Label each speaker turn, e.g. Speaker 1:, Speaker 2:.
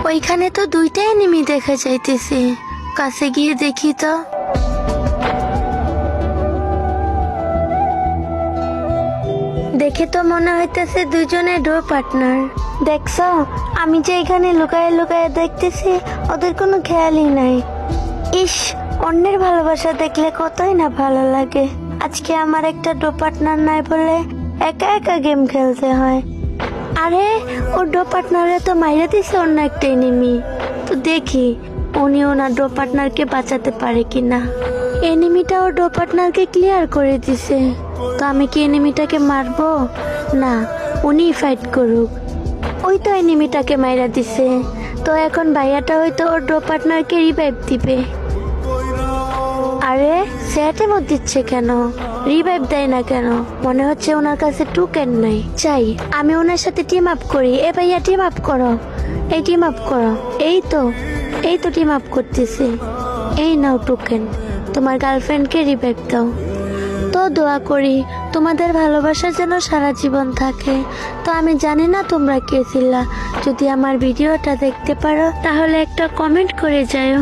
Speaker 1: ওইখানে তো দুইটাই এনিমি দেখা যাইতেছে, কাছে গিয়ে দেখি তো। দেখে তো মনে হইতেছে দুজনে ডো পার্টনার। দেখছো আমি যে এখানে লুকায় লুকায় দেখতেছি, ওদের কোনো খেয়ালই নাই। ইস, অন্যের ভালোবাসা দেখলে কতই না ভালো লাগে। আজকে আমার একটা ডো পার্টনার নাই বলে একা একা গেম খেলতে হয়। আরে ওর ডো পার্টনারে তো মাইরা দিছে অন্য একটা এনিমি। তো দেখি উনি ওনার ডো পার্টনারকে বাঁচাতে পারে কিনা। এনিমিটা ওর ডো পার্টনারকে ক্লিয়ার করে দিছে। তো আমি কি এনিমিটাকে মারবো? না, উনি ফাইট করুক। ওই তো এনিমিটাকে মাইরা দিছে। তো এখন ভাইয়াটা হয়তো ওর ডো পার্টনারকে রিভাইভ দিবে। আরে সেটে মত দিচ্ছে কেন? রিভাইভ দেয় না কেন? মনে হচ্ছে ওনার কাছে টোকেন নাই। চাই আমি ওনার সাথে টিম আপ করি। এ ভাইয়া টিম আপ করো, এই টিম আপ করো। এই তো টিম আপ করতেছে। এই নাও টোকেন, তোমার গার্লফ্রেন্ডকে রিভাইভ দাও। তো দোয়া করি তোমাদের ভালোবাসা যেন সারা জীবন থাকে। তো আমি জানি না তোমরা কে ছিলা, যদি আমার ভিডিওটা দেখতে পারো তাহলে একটা কমেন্ট করে যাও।